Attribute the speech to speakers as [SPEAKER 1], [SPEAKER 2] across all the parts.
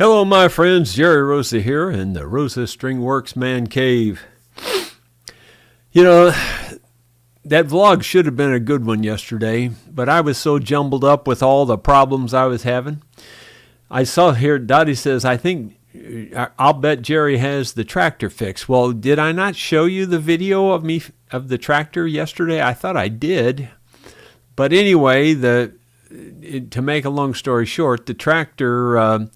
[SPEAKER 1] Hello, my friends. Jerry Rosa here in the Rosa Stringworks Man Cave. You know, that vlog should have been a good one yesterday, but I was so jumbled up with all the problems I was having. I saw here, Dottie says, I think, I'll bet Jerry has the tractor fixed. Well, did I not show you the video of the tractor yesterday? I thought I did. But anyway, to make a long story short, the tractor,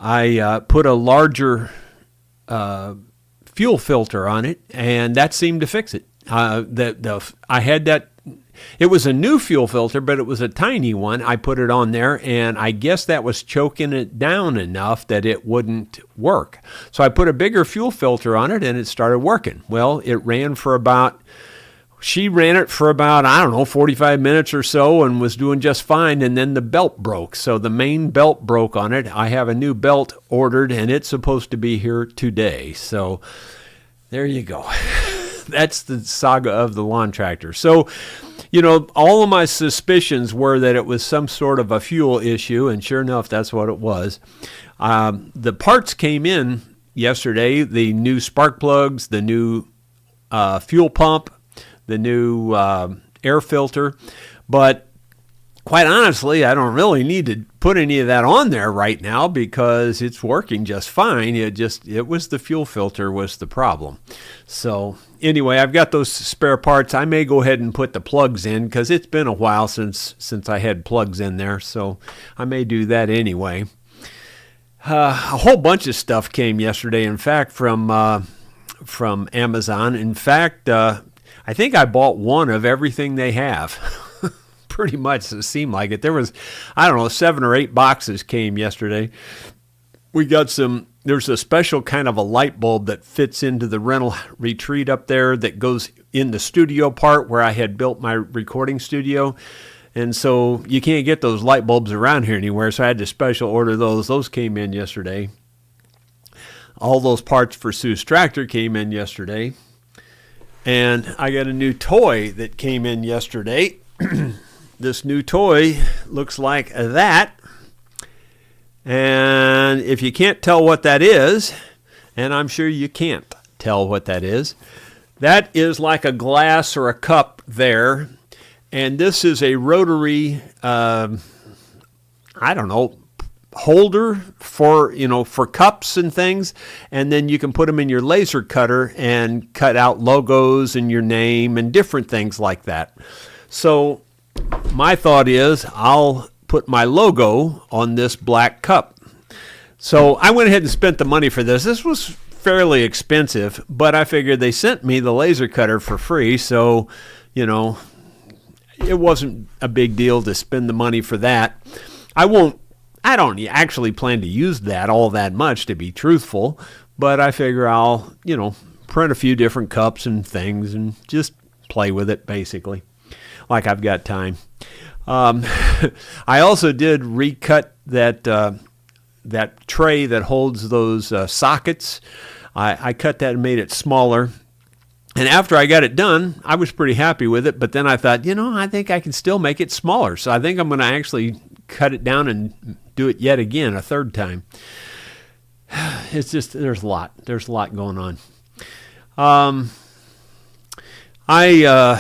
[SPEAKER 1] I put a larger fuel filter on it, and that seemed to fix it. I had that. It was a new fuel filter, but it was a tiny one. I put it on there, and I guess that was choking it down enough that it wouldn't work. So I put a bigger fuel filter on it, and it started working. Well, she ran it for about, 45 minutes or so and was doing just fine, and then the belt broke. So the main belt broke on it. I have a new belt ordered, and it's supposed to be here today. So there you go. That's the saga of the lawn tractor. So, all of my suspicions were that it was some sort of a fuel issue, and sure enough, that's what it was. The parts came in yesterday, the new spark plugs, the new fuel pump, the new air filter, but quite honestly, I don't really need to put any of that on there right now because it's working just fine. It was the fuel filter was the problem. So anyway, I've got those spare parts. I may go ahead and put the plugs in because it's been a while since I had plugs in there. So I may do that anyway. A whole bunch of stuff came yesterday, in fact, from Amazon. In fact, I think I bought one of everything they have. Pretty much, it seemed like it. There was, 7 or 8 boxes came yesterday. We got there's a special kind of a light bulb that fits into the rental retreat up there that goes in the studio part where I had built my recording studio. And so you can't get those light bulbs around here anywhere, so I had to special order those. Those came in yesterday. All those parts for Sue's tractor came in yesterday. And I got a new toy that came in yesterday. This new toy looks like that. And if you can't tell what that is, and I'm sure you can't tell what that is like a glass or a cup there. And this is a rotary, holder for cups and things, and then you can put them in your laser cutter and cut out logos and your name and different things like that. So my thought is I'll put my logo on this black cup. So I went ahead and spent the money for this. This was fairly expensive, but I figured they sent me the laser cutter for free, so it wasn't a big deal to spend the money for that. I don't actually plan to use that all that much, to be truthful, but I figure I'll, print a few different cups and things and just play with it, basically, like I've got time. I also did recut that tray that holds those sockets. I cut that and made it smaller. And after I got it done, I was pretty happy with it, but then I thought, I think I can still make it smaller. So I think I'm going to actually cut it down and do it yet again a third time. It's just, there's a lot going on. I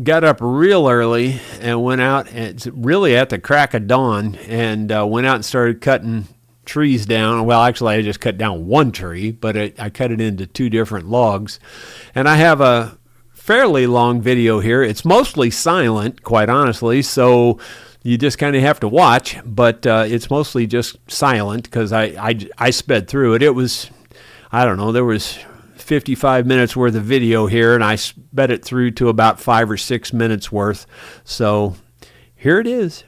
[SPEAKER 1] got up real early and went out, and really at the crack of dawn, and went out and started cutting trees down. Well, actually, I just cut down one tree, but I cut it into 2 different logs. And I have a fairly long video here. It's mostly silent, quite honestly, so you just kind of have to watch, but it's mostly just silent because I sped through it. It was, there was 55 minutes worth of video here, and I sped it through to about 5 or 6 minutes worth. So here it is.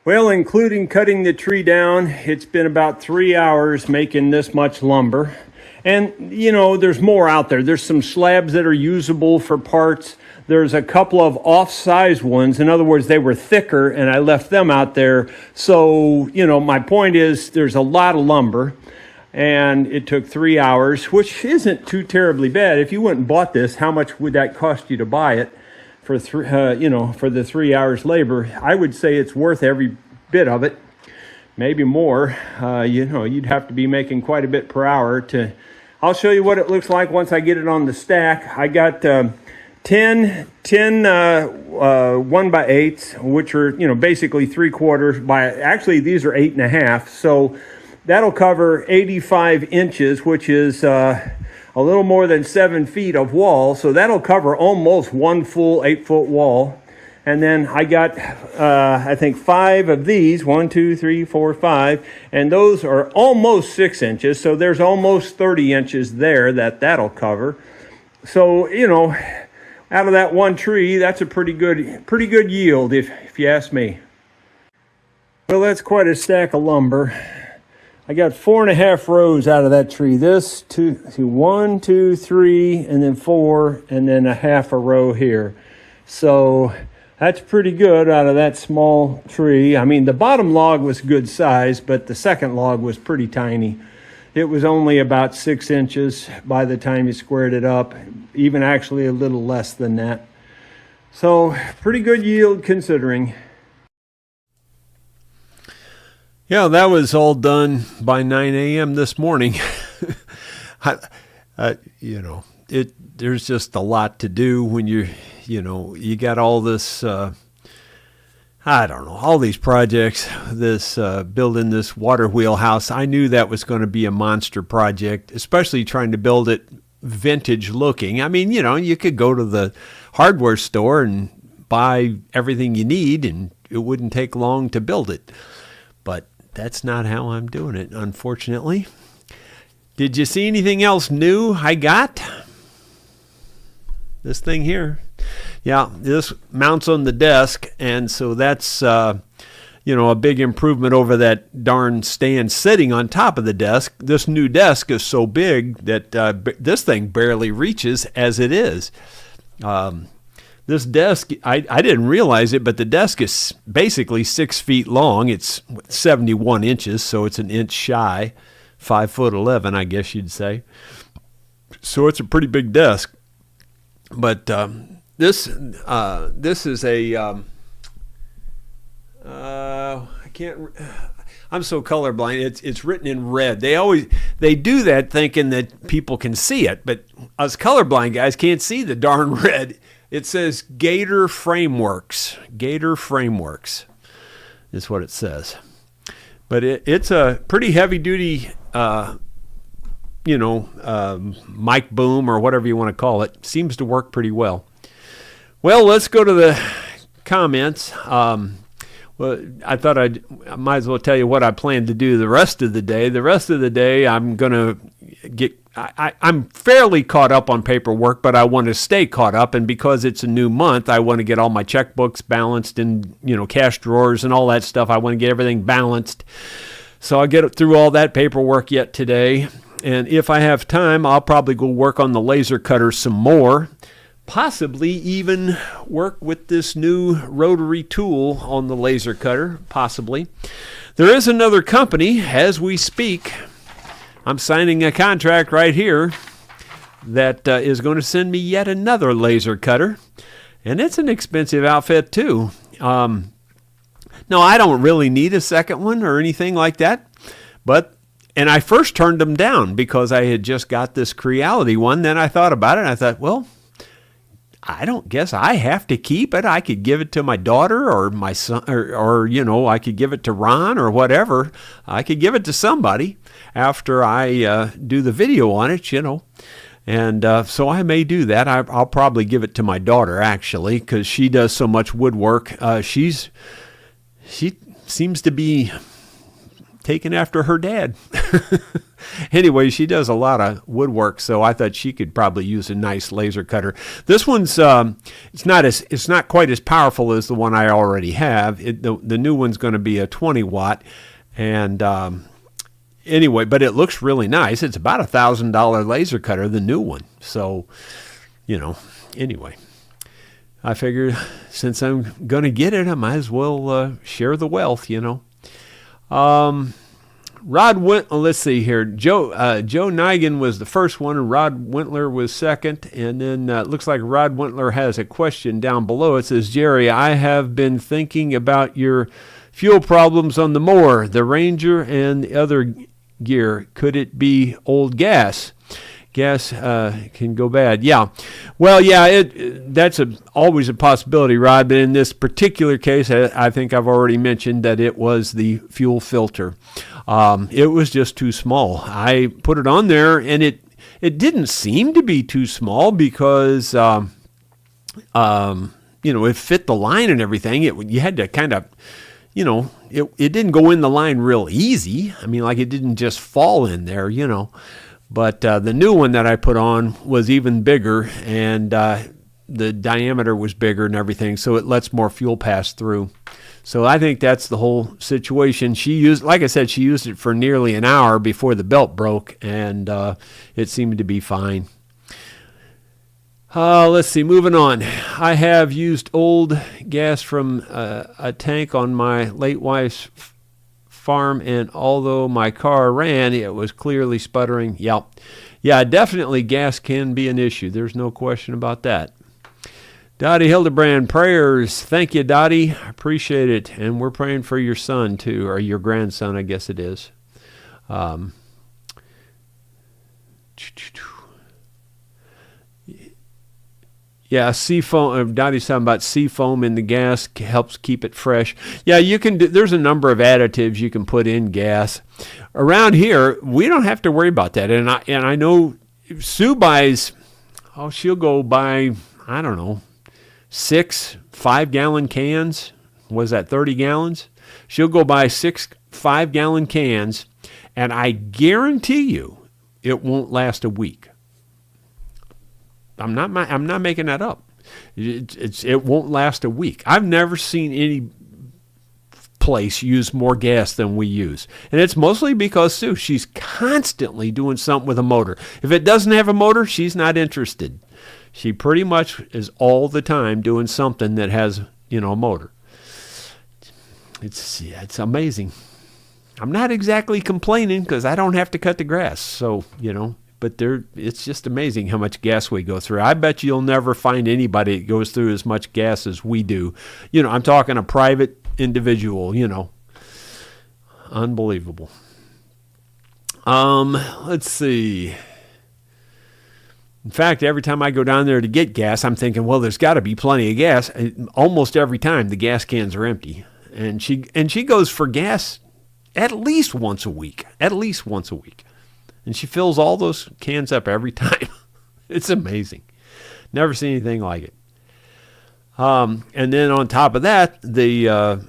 [SPEAKER 2] Well, including cutting the tree down, it's been about 3 hours making this much lumber. And, there's more out there. There's some slabs that are usable for parts. There's a couple of off-size ones. In other words, they were thicker, and I left them out there. So, my point is there's a lot of lumber, and it took 3 hours, which isn't too terribly bad. If you went and bought this, how much would that cost you to buy it for the 3 hours labor? I would say it's worth every bit of it, maybe more. You'd have to be making quite a bit per hour to. I'll show you what it looks like once I get it on the stack. I got 10 1x8s, which are, basically 3/4 by, actually these are 8.5. So that'll cover 85 inches, which is a little more than 7 feet of wall. So that'll cover almost one full 8-foot wall. And then I got, I think 5 of these, 1, 2, 3, 4, 5, and those are almost 6 inches. So there's almost 30 inches there that'll cover. So, out of that one tree, that's a pretty good yield, if you ask me. Well, that's quite a stack of lumber. I got 4.5 rows out of that tree. This, 1, 2, 3, and then 4, and then a half a row here. So that's pretty good out of that small tree. I mean, the bottom log was good size, but the second log was pretty tiny. It was only about 6 inches by the time you squared it up, even actually a little less than that. So pretty good yield considering.
[SPEAKER 1] Yeah, that was all done by 9 a.m. this morning. There's just a lot to do when you got all this, all these projects, this building this Waterwheel house. I knew that was going to be a monster project, especially trying to build it vintage looking. I mean, you could go to the hardware store and buy everything you need, and it wouldn't take long to build it. But that's not how I'm doing it, unfortunately. Did you see anything else new I got? This thing here. Yeah, this mounts on the desk, and so that's, a big improvement over that darn stand sitting on top of the desk. This new desk is so big that this thing barely reaches as it is. This desk, I didn't realize it, but the desk is basically 6 feet long. It's 71 inches, so it's an inch shy, 5'11", I guess you'd say. So it's a pretty big desk. But this is a I can't. I'm so colorblind. It's written in red. They do that thinking that people can see it, but us colorblind guys can't see the darn red. It says Gator Frameworks. Gator Frameworks is what it says. But it's a pretty heavy duty, mic boom or whatever you want to call it. Seems to work pretty well. Well, let's go to the comments. Well, I thought I might as well tell you what I plan to do the rest of the day. The rest of the day, I'm going to I'm fairly caught up on paperwork, but I want to stay caught up. And because it's a new month, I want to get all my checkbooks balanced and, cash drawers and all that stuff. I want to get everything balanced. So I'll get through all that paperwork yet today. And if I have time, I'll probably go work on the laser cutter some more. Possibly even work with this new rotary tool on the laser cutter, possibly. There is another company, as we speak. I'm signing a contract right here that is going to send me yet another laser cutter. And it's an expensive outfit, too. No, I don't really need a second one or anything like that. And I first turned them down because I had just got this Creality one. Then I thought about it, and I thought, well, I don't guess I have to keep it. I could give it to my daughter or my son, or I could give it to Ron or whatever. I could give it to somebody after I do the video on it, And so I may do that. I'll probably give it to my daughter, actually, because she does so much woodwork. She seems to be taken after her dad. Anyway, she does a lot of woodwork, so I thought she could probably use a nice laser cutter. This one's it's not quite as powerful as the one I already have. The new one's going to be a 20 watt, and anyway, but it looks really nice. It's about $1,000 laser cutter, the new one. So, anyway, I figured since I'm going to get it, I might as well share the wealth, let's see here. Joe Nigan was the first one, and Rod Wentler was second. And then it looks like Rod Wentler has a question down below. It says, Jerry, I have been thinking about your fuel problems on the mower, the Ranger, and the other gear. Could it be old gas? Gas can go bad. Yeah. Well, yeah, that's always a possibility, Rod. But in this particular case, I think I've already mentioned that it was the fuel filter. It was just too small. I put it on there, and it didn't seem to be too small because, it fit the line and everything. You had to kind of, it didn't go in the line real easy. I mean, like it didn't just fall in there, But the new one that I put on was even bigger, and the diameter was bigger and everything, so it lets more fuel pass through. So I think that's the whole situation. Like I said, she used it for nearly an hour before the belt broke, and it seemed to be fine. Let's see, moving on. I have used old gas from a tank on my late wife's farm, and although my car ran, it was clearly sputtering. Yeah, definitely gas can be an issue. There's no question about that. Dottie Hildebrand, prayers. Thank you, Dottie. I appreciate it. And we're praying for your son, too, or your grandson, I guess it is. Yeah, seafoam. Dottie's talking about seafoam in the gas helps keep it fresh. Yeah, you can. There's a number of additives you can put in gas. Around here, we don't have to worry about that. And I know Sue buys. She'll go buy, I don't know, 6 5-gallon cans. Was that 30 gallons? She'll go buy 6 5-gallon cans, and I guarantee you, it won't last a week. I'm not making that up. It won't last a week. I've never seen any place use more gas than we use. And it's mostly because Sue, she's constantly doing something with a motor. If it doesn't have a motor, she's not interested. She pretty much is all the time doing something that has, a motor. It's amazing. I'm not exactly complaining because I don't have to cut the grass. So, but it's just amazing how much gas we go through. I bet you'll never find anybody that goes through as much gas as we do. I'm talking a private individual, Unbelievable. Let's see. In fact, every time I go down there to get gas, I'm thinking, well, there's got to be plenty of gas. Almost every time the gas cans are empty. And she goes for gas at least once a week. And she fills all those cans up every time. It's amazing. Never seen anything like it. And then on top of that, the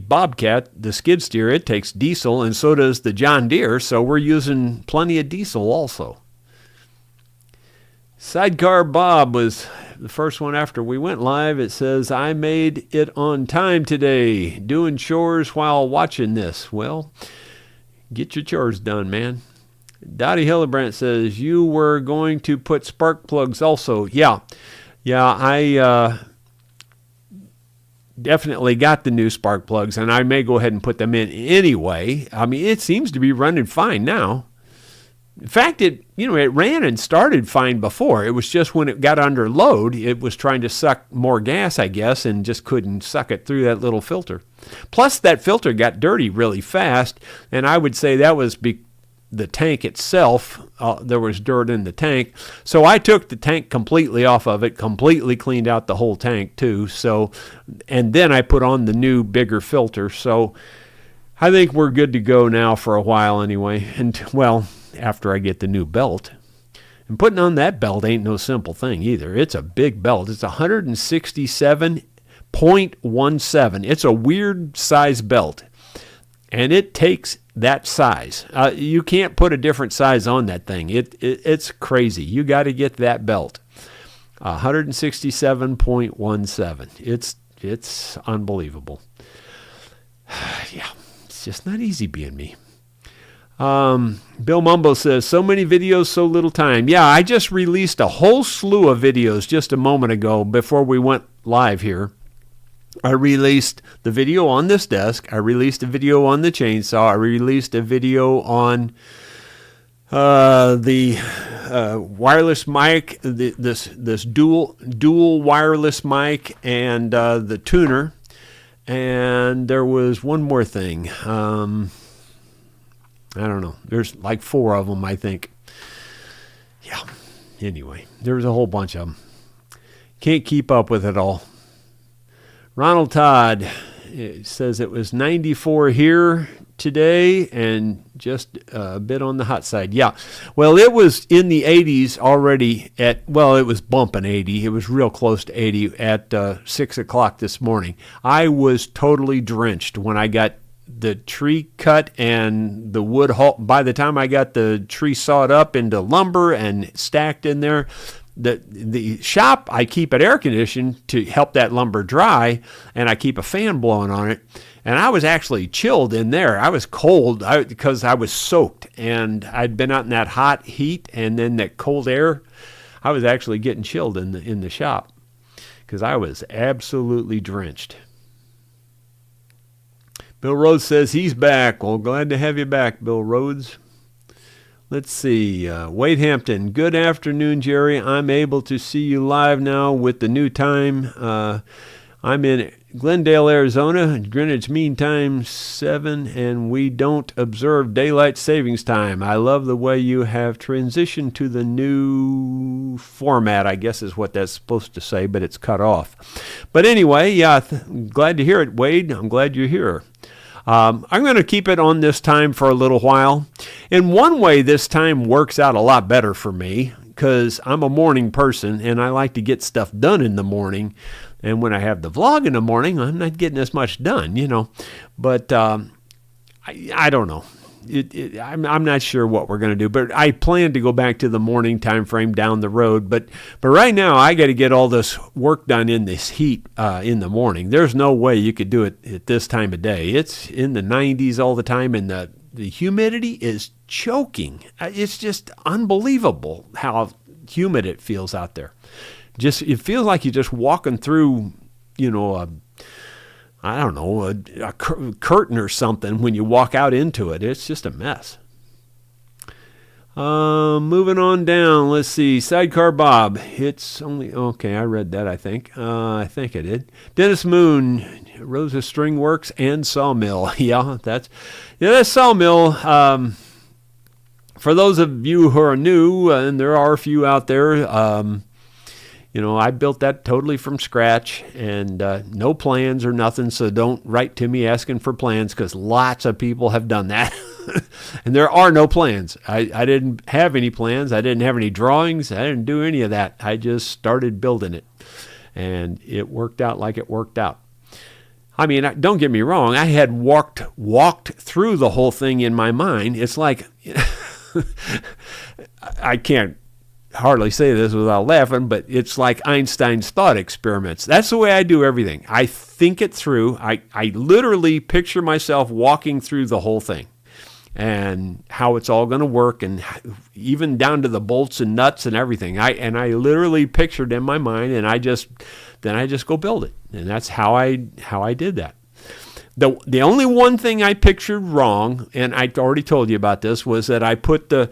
[SPEAKER 1] Bobcat, the skid steer, it takes diesel, and so does the John Deere. So we're using plenty of diesel also. Sidecar Bob was the first one after we went live. It says, I made it on time today, doing chores while watching this. Well, get your chores done, man. Dottie Hillebrandt says, you were going to put spark plugs also. Yeah, I definitely got the new spark plugs, and I may go ahead and put them in anyway. I mean, it seems to be running fine now. In fact, it ran and started fine before. It was just when it got under load, it was trying to suck more gas, I guess, and just couldn't suck it through that little filter. Plus, that filter got dirty really fast, and I would say that was the tank itself. There was dirt in the tank. So I took the tank completely off of it, completely cleaned out the whole tank too. And then I put on the new, bigger filter. So I think we're good to go now for a while anyway. And, well, after I get the new belt. And putting on that belt ain't no simple thing either. It's a big belt. It's 167.17. It's a weird size belt. And it takes that size. You can't put a different size on that thing. It's crazy. You got to get that belt. 167.17. It's unbelievable. Yeah, it's just not easy being me. Bill Mumbo says, so many videos, so little time. Yeah, I just released a whole slew of videos just a moment ago before we went live here. I released the video on this desk. I released a video on the chainsaw. I released a video on the wireless mic, this dual wireless mic, and the tuner. And there was one more thing. I don't know. There's like 4 of them, I think. Yeah. Anyway, there's a whole bunch of them. Can't keep up with it all. Ronald Todd says it was 94 here today and just a bit on the hot side. Yeah. Well, it was in the 80s already it was bumping 80. It was real close to 80 at 6 o'clock this morning. I was totally drenched when I got the tree cut and the wood haul. By the time I got the tree sawed up into lumber and stacked in there, the shop, I keep it air conditioned to help that lumber dry, and I keep a fan blowing on it. And I was actually chilled in there. I was cold because I was soaked, and I'd been out in that hot heat and then that cold air. I was actually getting chilled in the shop because I was absolutely drenched. Bill Rhodes says he's back. Well, glad to have you back, Bill Rhodes. Let's see. Wade Hampton. Good afternoon, Jerry. I'm able to see you live now with the new time. I'm in Glendale, Arizona. Greenwich Mean Time 7, and we don't observe daylight savings time. I love the way you have transitioned to the new format, I guess is what that's supposed to say, but it's cut off. But anyway, yeah, glad to hear it, Wade. I'm glad you're here. I'm going to keep it on this time for a little while. In one way, this time works out a lot better for me because I'm a morning person and I like to get stuff done in the morning. And when I have the vlog in the morning, I'm not getting as much done, you know. But I don't know. I'm not sure what we're going to do, but I plan to go back to the morning time frame down the road. But right now, I got to get all this work done in this heat in the morning. There's no way you could do it at this time of day. It's in the 90s all the time, and the humidity is choking. It's just unbelievable how humid it feels out there. It feels like you're just walking through, you know, a curtain or something when you walk out into it. It's just a mess. Moving on down. Let's see. Sidecar Bob. It's only, okay, I read that, I think. I think I did. Dennis Moon. Rosa String Works and Sawmill. Yeah, that's Sawmill. For those of you who are new, and there are a few out there, you know, I built that totally from scratch and no plans or nothing, so don't write to me asking for plans because lots of people have done that. And there are no plans. I didn't have any plans. I didn't have any drawings. I didn't do any of that. I just started building it, and it worked out like it worked out. I mean, don't get me wrong. I had walked through the whole thing in my mind. It's like, I can't hardly say this without laughing, but it's like Einstein's thought experiments. That's the way I do everything. I think it through. I literally picture myself walking through the whole thing and how it's all going to work, and even down to the bolts and nuts and everything. I literally pictured in my mind, and then I just go build it. And that's how I did that. The only one thing I pictured wrong, and I already told you about this, was that I put the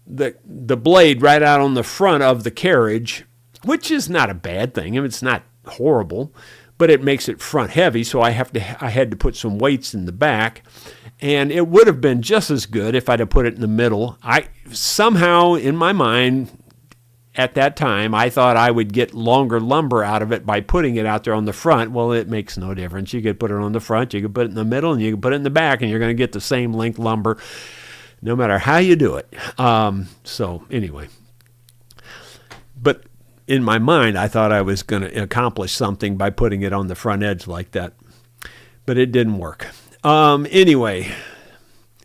[SPEAKER 1] blade right out on the front of the carriage, which is not a bad thing. I mean, it's not horrible, but it makes it front heavy, so I had to put some weights in the back, and it would have been just as good if I'd have put it in the middle. I somehow, in my mind, at that time, I thought I would get longer lumber out of it by putting it out there on the front. Well, it makes no difference. You could put it on the front, you could put it in the middle, and you could put it in the back, and you're going to get the same length lumber no matter how you do it. So anyway, but in my mind, I thought I was going to accomplish something by putting it on the front edge like that, but it didn't work. Anyway,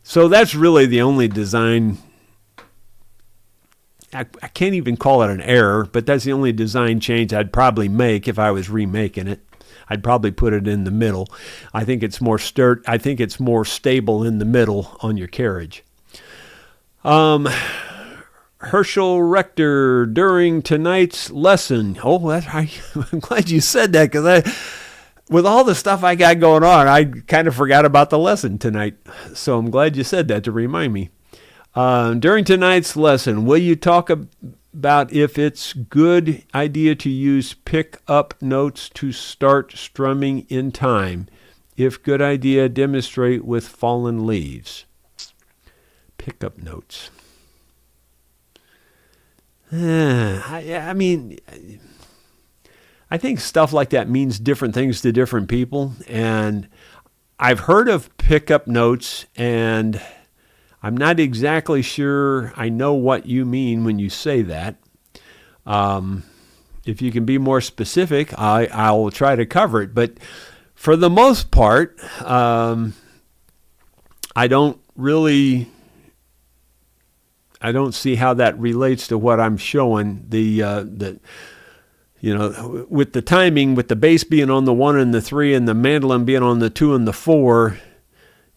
[SPEAKER 1] so that's really the only design. I can't even call it an error, but that's the only design change I'd probably make if I was remaking it. I'd probably put it in the middle. I think it's more I think it's more stable in the middle on your carriage. Herschel Rector, during tonight's lesson. Oh, I'm glad you said that, because with all the stuff I got going on, I kind of forgot about the lesson tonight. So I'm glad you said that to remind me. During tonight's lesson, will you talk about if it's good idea to use pick-up notes to start strumming in time? If good idea, demonstrate with fallen leaves. Pick-up notes. I mean, I think stuff like that means different things to different people. And I've heard of pickup notes, and I'm not exactly sure I know what you mean when you say that. If you can be more specific, I'll try to cover it. But for the most part, I don't see how that relates to what I'm showing. With the timing, with the bass being on the 1 and the 3 and the mandolin being on the 2 and the 4,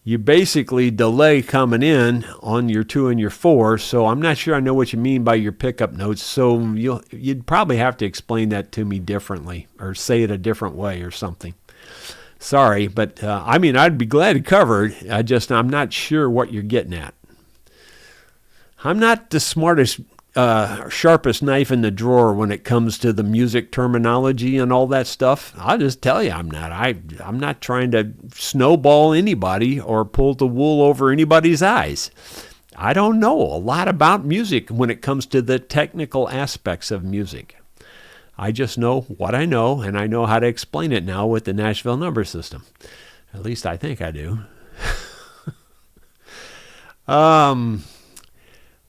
[SPEAKER 1] you basically delay coming in on your 2 and your 4. So I'm not sure I know what you mean by your pickup notes. So you'd probably have to explain that to me differently, or say it a different way or something. Sorry, but I'd be glad to cover it. I'm not sure what you're getting at. I'm not the smartest, sharpest knife in the drawer when it comes to the music terminology and all that stuff. I'll just tell you I'm not. I'm not trying to snowball anybody or pull the wool over anybody's eyes. I don't know a lot about music when it comes to the technical aspects of music. I just know what I know, and I know how to explain it now with the Nashville number system. At least I think I do.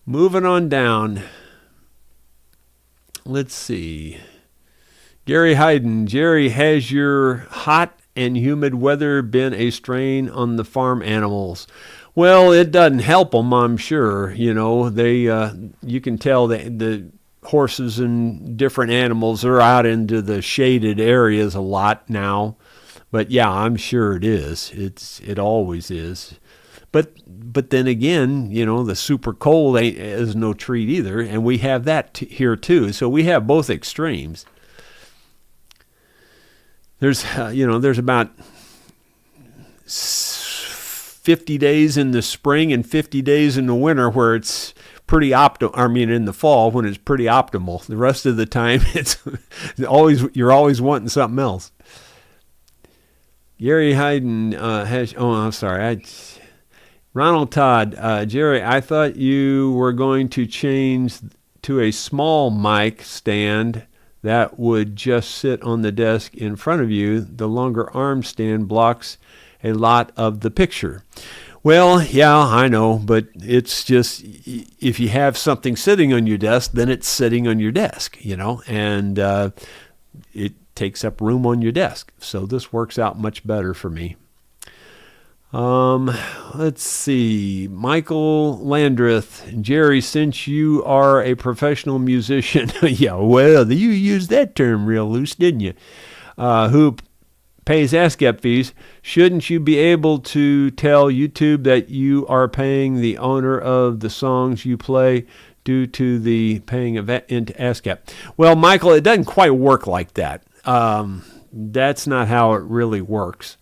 [SPEAKER 1] Moving on down. Let's see. Gary Hayden. Jerry, has your hot and humid weather been a strain on the farm animals? Well, it doesn't help them, I'm sure. You know, you can tell the horses and different animals are out into the shaded areas a lot now. But yeah, I'm sure it is. It always is. But then again, you know, the super cold is no treat either, and we have that here too. So we have both extremes. There's about 50 days in the spring and 50 days in the winter where it's pretty in the fall when it's pretty optimal. The rest of the time, you're always wanting something else. Gary Hayden I'm sorry. Ronald Todd, Jerry, I thought you were going to change to a small mic stand that would just sit on the desk in front of you. The longer arm stand blocks a lot of the picture. Well, yeah, I know, but it's just, if you have something sitting on your desk, then it's sitting on your desk, you know, and it takes up room on your desk. So this works out much better for me. Let's see. Michael Landreth. Jerry, since you are a professional musician, yeah, well, you used that term real loose, didn't you? Who pays ASCAP fees, shouldn't you be able to tell YouTube that you are paying the owner of the songs you play due to the paying into ASCAP? Well, Michael, it doesn't quite work like that. That's not how it really works.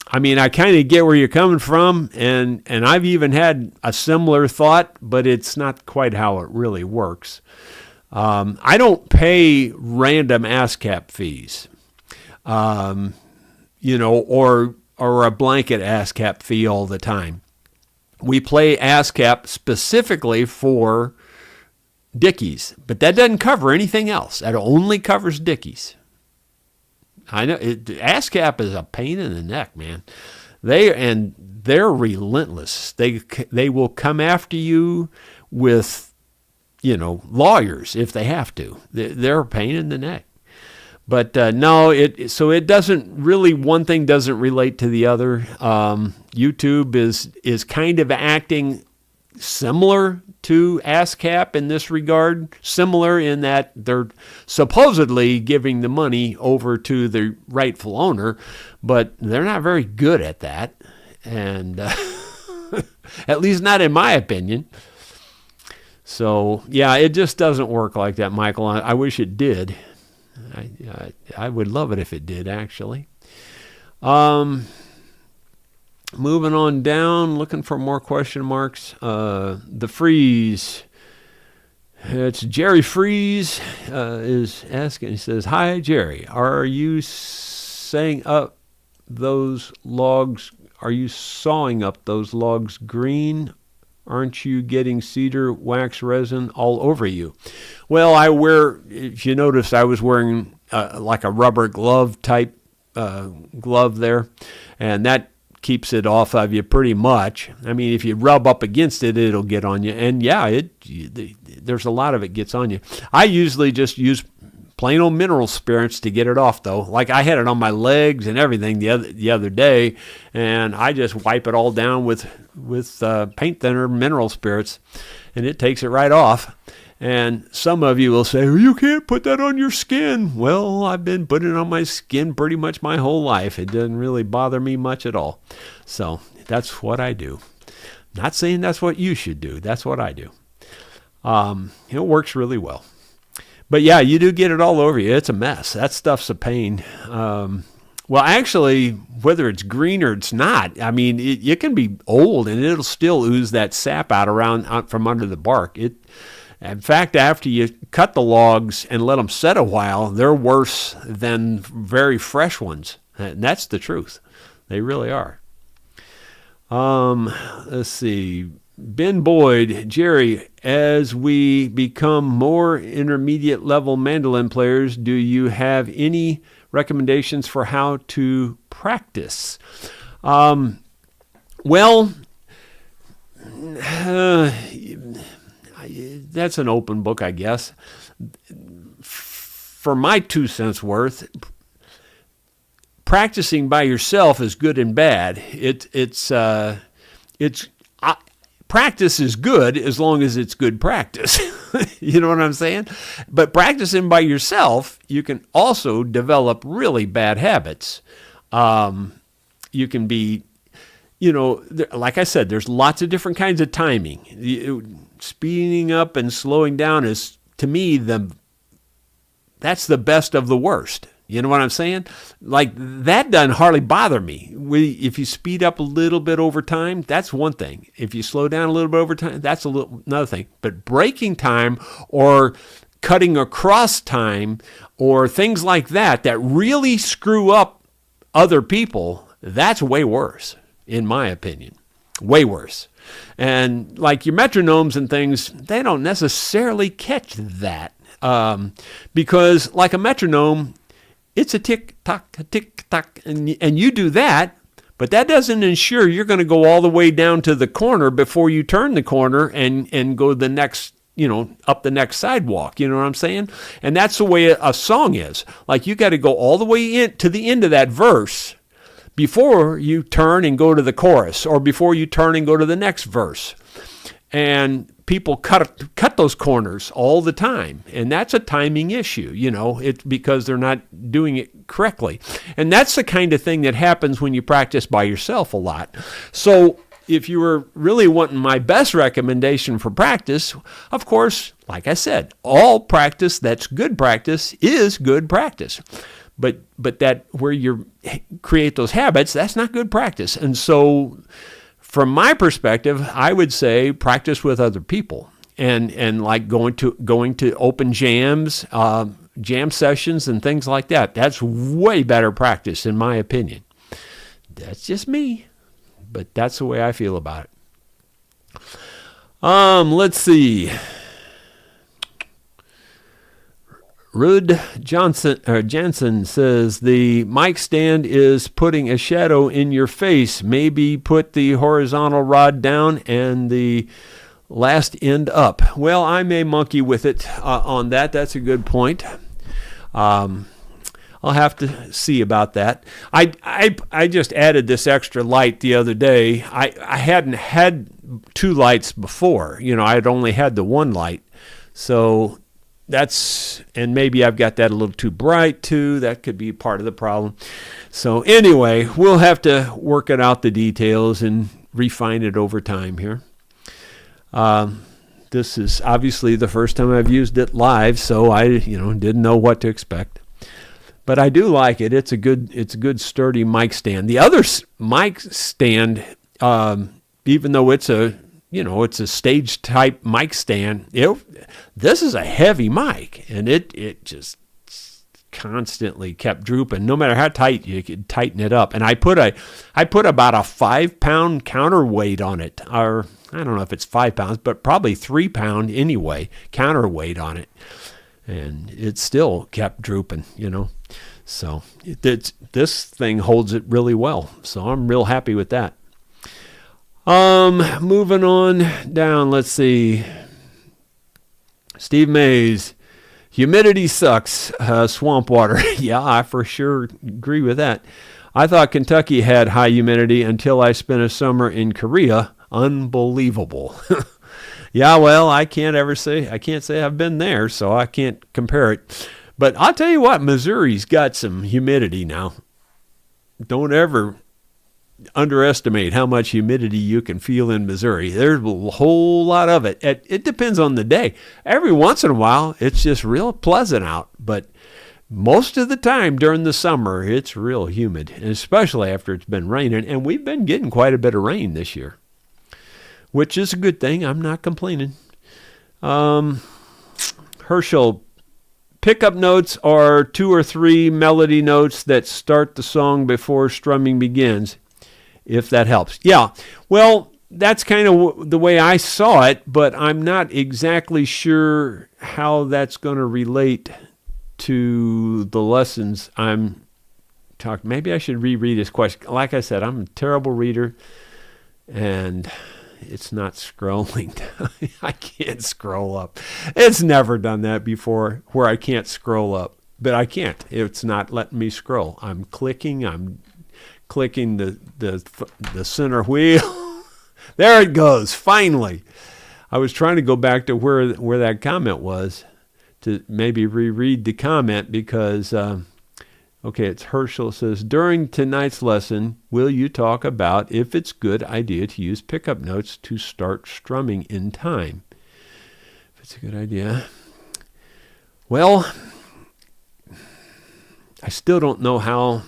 [SPEAKER 1] I kind of get where you're coming from, and I've even had a similar thought, but it's not quite how it really works. I don't pay random ASCAP fees, or a blanket ASCAP fee all the time. We play ASCAP specifically for Dickies, but that doesn't cover anything else. That only covers Dickies. I know ASCAP is a pain in the neck, man. They're relentless. They will come after you with, lawyers if they have to. They're a pain in the neck. But no, so it doesn't really, one thing doesn't relate to the other. YouTube is kind of acting similar to ASCAP in this regard, similar in that they're supposedly giving the money over to the rightful owner, but they're not very good at that, and at least not in my opinion. So yeah, it just doesn't work like that, Michael. I wish it did. I would love it if it did, actually. Moving on down, looking for more question marks. The Freeze. It's Jerry Freeze is asking. He says, "Hi, Jerry. Are you saying up those logs? Are you sawing up those logs green? Aren't you getting cedar wax resin all over you?" Well, if you notice, I was wearing like a rubber glove type glove there, and that keeps it off of you pretty much. I mean, if you rub up against it, it'll get on you. And yeah, there's a lot of it gets on you. I usually just use plain old mineral spirits to get it off, though. Like I had it on my legs and everything the other day, and I just wipe it all down with paint thinner, mineral spirits, and it takes it right off. And some of you will say, "You can't put that on your skin." Well, I've been putting it on my skin pretty much my whole life. It doesn't really bother me much at all. So that's what I do. Not saying that's what you should do. That's what I do. It works really well. But yeah, you do get it all over you. It's a mess. That stuff's a pain. Well, actually, whether it's green or it's not, I mean, it can be old and it'll still ooze that sap out from under the bark. In fact, after you cut the logs and let them set a while, they're worse than very fresh ones. And that's the truth. They really are. Let's see. Ben Boyd, Jerry, as we become more intermediate level mandolin players, do you have any recommendations for how to practice? Well, that's an open book, I guess. For my 2 cents worth, practicing by yourself is good and bad. Practice is good as long as it's good practice. You know what I'm saying? But practicing by yourself, you can also develop really bad habits. You can be, like I said, there's lots of different kinds of timing. Speeding up and slowing down is, to me, that's the best of the worst. You know what I'm saying? Like, that doesn't hardly bother me. If you speed up a little bit over time, that's one thing. If you slow down a little bit over time, that's another thing. But breaking time or cutting across time or things like that really screw up other people, that's way worse, in my opinion. Way worse. And like your metronomes and things, they don't necessarily catch that. Because like a metronome, it's a tick-tock, and you do that, but that doesn't ensure you're going to go all the way down to the corner before you turn the corner and go the next, up the next sidewalk. You know what I'm saying? And that's the way a song is. Like, you got to go all the way in to the end of that verse before you turn and go to the chorus, or before you turn and go to the next verse. And people cut those corners all the time, and that's a timing issue. It's because they're not doing it correctly. And that's the kind of thing that happens when you practice by yourself a lot. So if you were really wanting my best recommendation for practice, of course, like I said, all practice that's good practice is good practice. But that where you create those habits, that's not good practice. And so from my perspective, I would say practice with other people, and like going to open jams, jam sessions, and things like that. That's way better practice, in my opinion. That's just me, but that's the way I feel about it. Let's see. Rud Jansen says, the mic stand is putting a shadow in your face. Maybe put the horizontal rod down and the last end up. Well, I may monkey with it on that. That's a good point. I'll have to see about that. I just added this extra light the other day. I hadn't had two lights before. I had only had the one light. So and maybe I've got that a little too bright too. That could be part of the problem. So anyway, we'll have to work it out, the details, and refine it over time here. This is obviously the first time I've used it live, so I didn't know what to expect. But I do like it. It's a good sturdy mic stand. The other mic stand, even though it's a stage type mic stand, this is a heavy mic, and it just constantly kept drooping. No matter how tight you could tighten it up. And I put about a 5-pound counterweight on it, or I don't know if it's 5 pounds, but probably 3 pound anyway, counterweight on it. And it still kept drooping, So this thing holds it really well. So I'm real happy with that. Moving on down, let's see. Steve Mays, humidity sucks, swamp water. Yeah, I for sure agree with that. I thought Kentucky had high humidity until I spent a summer in Korea. Unbelievable. Yeah, well, I can't say I've been there, so I can't compare it. But I'll tell you what, Missouri's got some humidity now. Don't ever underestimate how much humidity you can feel in Missouri. There's a whole lot of it. It depends on the day. Every once in a while, it's just real pleasant out. But most of the time during the summer, it's real humid, especially after it's been raining. And we've been getting quite a bit of rain this year, which is a good thing. I'm not complaining. Herschel, pickup notes are 2 or 3 melody notes that start the song before strumming begins, if that helps. Yeah, well, that's kind of the way I saw it, but I'm not exactly sure how that's going to relate to the lessons I'm talking. Maybe I should reread this question. Like I said, I'm a terrible reader, and it's not scrolling. I can't scroll up. It's never done that before where I can't scroll up, but I can't. It's not letting me scroll. I'm clicking the center wheel. There it goes. Finally. I was trying to go back to where that comment was to maybe reread the comment because it's Herschel. It says, during tonight's lesson, will you talk about if it's a good idea to use pickup notes to start strumming in time? If it's a good idea. Well, I still don't know how.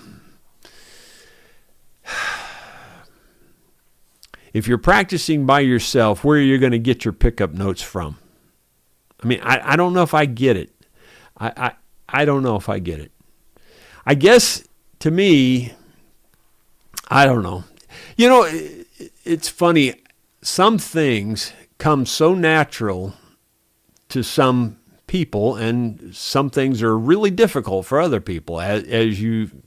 [SPEAKER 1] If you're practicing by yourself, where are you going to get your pickup notes from? I mean, I don't know if I get it. I don't know if I get it. I guess, to me, I don't know. It's funny. Some things come so natural to some people, and some things are really difficult for other people, as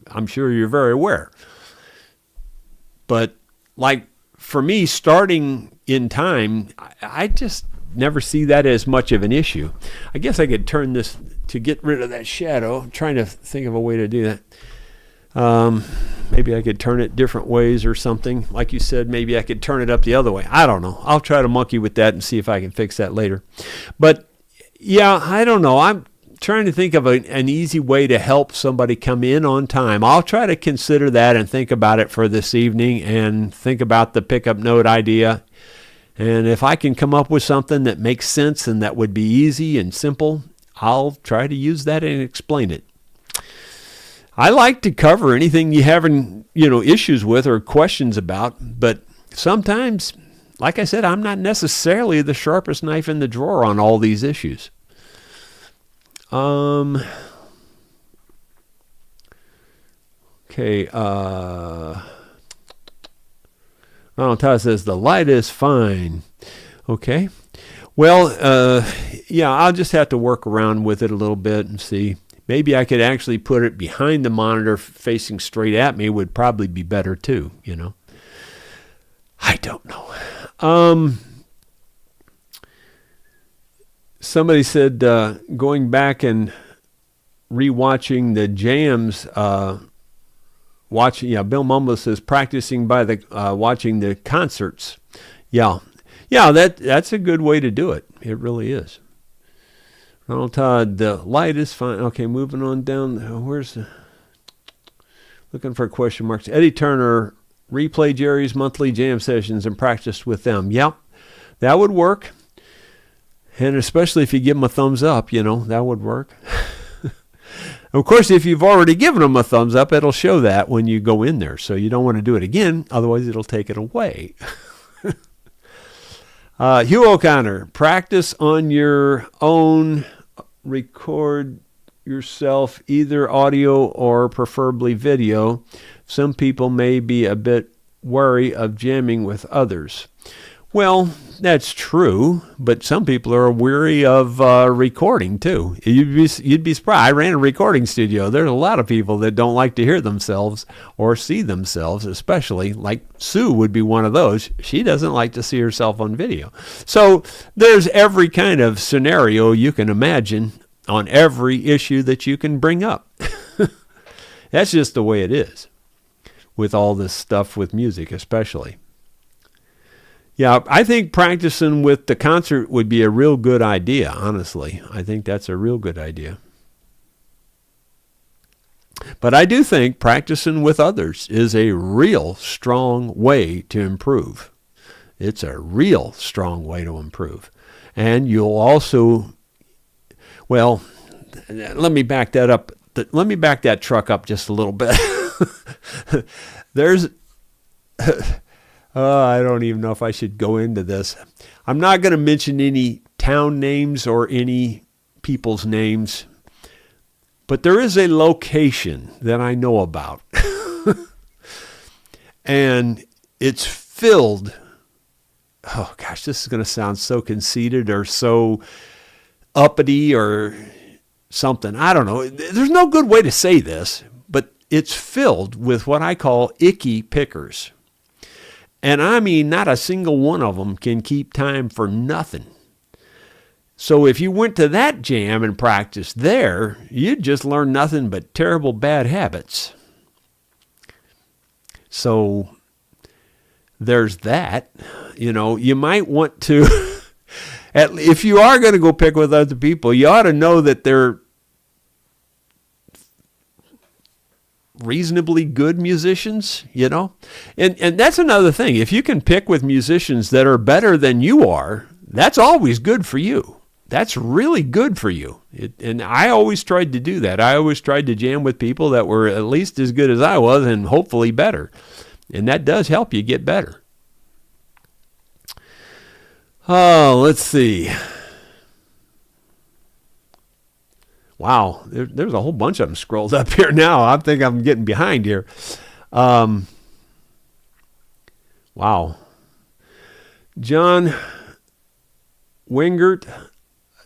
[SPEAKER 1] I'm sure you're very aware. But, like, for me, starting in time, I just never see that as much of an issue. I guess I could turn this to get rid of that shadow. I'm trying to think of a way to do that. Maybe I could turn it different ways or something. Like you said, maybe I could turn it up the other way. I don't know. I'll try to monkey with that and see if I can fix that later. But, yeah, I don't know. I'm trying to think of an easy way to help somebody come in on time. I'll try to consider that and think about it for this evening and think about the pickup note idea. And if I can come up with something that makes sense and that would be easy and simple, I'll try to use that and explain it. I like to cover anything you have issues with or questions about, but sometimes, like I said, I'm not necessarily the sharpest knife in the drawer on all these issues. Okay, Ronald Todd says, the light is fine. Okay. Well, yeah, I'll just have to work around with it a little bit and see. Maybe I could actually put it behind the monitor facing straight at me would probably be better too, I don't know. Somebody said going back and rewatching the jams. Bill Mumble says practicing by the watching the concerts. Yeah, that's a good way to do it. It really is. Ronald Todd, the light is fine. Okay, moving on down. Where's the... Looking for question marks. Eddie Turner, replay Jerry's monthly jam sessions and practice with them. Yep, that would work. And especially if you give them a thumbs up, that would work. Of course, if you've already given them a thumbs up, it'll show that when you go in there. So you don't want to do it again, otherwise it'll take it away. Hugh O'Connor, practice on your own, record yourself, either audio or preferably video. Some people may be a bit wary of jamming with others. Well, that's true, but some people are weary of recording too. You'd be surprised. I ran a recording studio. There's a lot of people that don't like to hear themselves or see themselves, especially like Sue would be one of those. She doesn't like to see herself on video. So there's every kind of scenario you can imagine on every issue that you can bring up. That's just the way it is with all this stuff with music, especially. Yeah, I think practicing with the concert would be a real good idea, honestly. I think that's a real good idea. But I do think practicing with others is a real strong way to improve. It's a real strong way to improve. And you'll also, well, let me back that up. Let me back that truck up just a little bit. There's... I don't even know if I should go into this. I'm not going to mention any town names or any people's names, but there is a location that I know about. And it's filled. Oh, gosh, this is going to sound so conceited or so uppity or something. I don't know. There's no good way to say this, but it's filled with what I call icky pickers. And I mean, not a single one of them can keep time for nothing. So if you went to that jam and practiced there, you'd just learn nothing but terrible bad habits. So there's that. You might want to, if you are going to go pick with other people, you ought to know that they're reasonably good musicians, and that's another thing. If you can pick with musicians that are better than you are, that's always good for you. That's really good for you. And I always tried to do that. I always tried to jam with people that were at least as good as I was and hopefully better. And that does help you get better. Oh, let's see. Wow, there's a whole bunch of them scrolled up here now. I think I'm getting behind here. Wow. John Wingert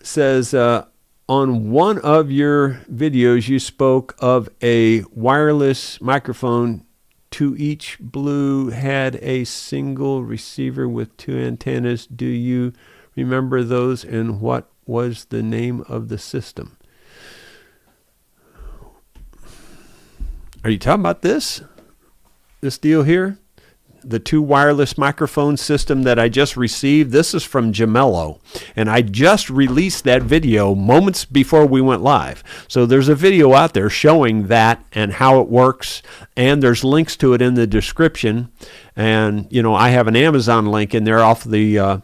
[SPEAKER 1] says, on one of your videos, you spoke of a wireless microphone to each blue had a single receiver with two antennas. Do you remember those, and what was the name of the system? Are you talking about this deal here? The two wireless microphone system that I just received? This is from Gemello, and I just released that video moments before we went live. So there's a video out there showing that and how it works, and there's links to it in the description. And, I have an Amazon link in there off the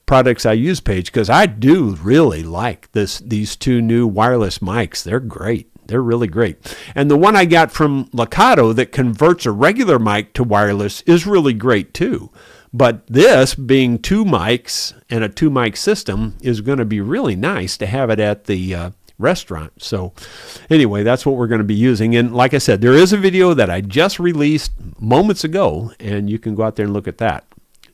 [SPEAKER 1] products I use page, because I do really like these two new wireless mics. They're great. They're really great. And the one I got from Lakato that converts a regular mic to wireless is really great too. But this, being two mics and a two mic system, is going to be really nice to have it at the restaurant. So anyway, that's what we're going to be using. And like I said, there is a video that I just released moments ago, and you can go out there and look at that.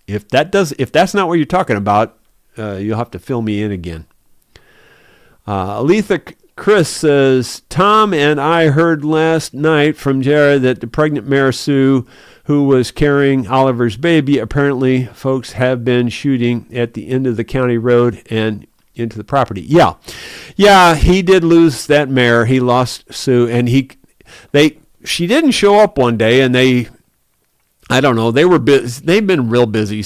[SPEAKER 1] If that's not what you're talking about, you'll have to fill me in again. Aletha Chris says, Tom and I heard last night from Jared that the pregnant mare Sue, who was carrying Oliver's baby, apparently folks have been shooting at the end of the county road, and into the property. Yeah, he did lose that mare. He lost Sue, and she didn't show up one day, and I don't know, they were busy. They've been real busy.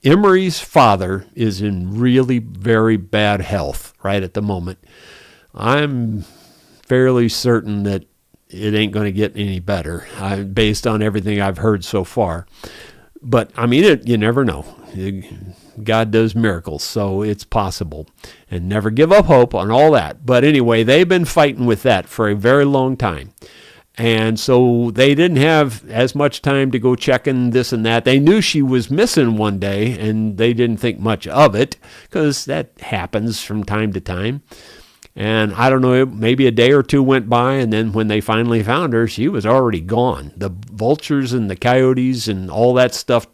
[SPEAKER 1] Emery's father is in really very bad health right at the moment. I'm fairly certain that it ain't going to get any better, based on everything I've heard so far. But, I mean, you never know. God does miracles, so it's possible. And never give up hope on all that. But anyway, they've been fighting with that for a very long time. And so they didn't have as much time to go checking this and that. They knew she was missing one day, and they didn't think much of it, because that happens from time to time. And I don't know, maybe a day or two went by, and then when they finally found her, she was already gone. The vultures and the coyotes and all that stuff,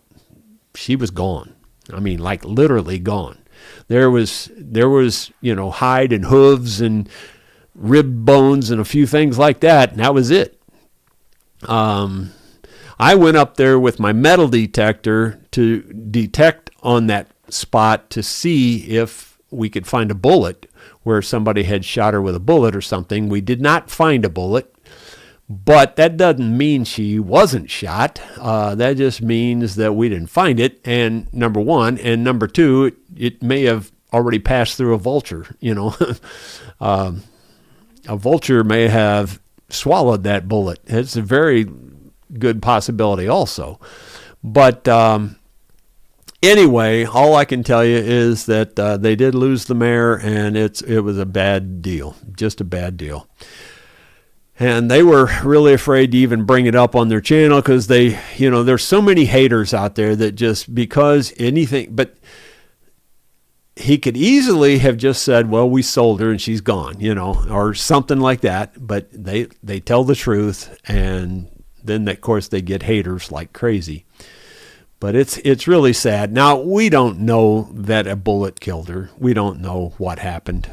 [SPEAKER 1] she was gone. I mean, like literally gone. There was, hide and hooves and rib bones and a few things like that, and that was it. I went up there with my metal detector to detect on that spot to see if we could find a bullet where somebody had shot her with a bullet or something. We did not find a bullet, but that doesn't mean she wasn't shot. That just means that we didn't find it, and number one. And number two, it may have already passed through a vulture, A vulture may have swallowed that bullet. It's a very good possibility also. But anyway, all I can tell you is that they did lose the mare, and it was a bad deal, just a bad deal. And they were really afraid to even bring it up on their channel, because there's so many haters out there that just because anything, but he could easily have just said, well, we sold her and she's gone, or something like that. But they tell the truth, and then, of course, they get haters like crazy. But it's really sad. Now, we don't know that a bullet killed her. We don't know what happened.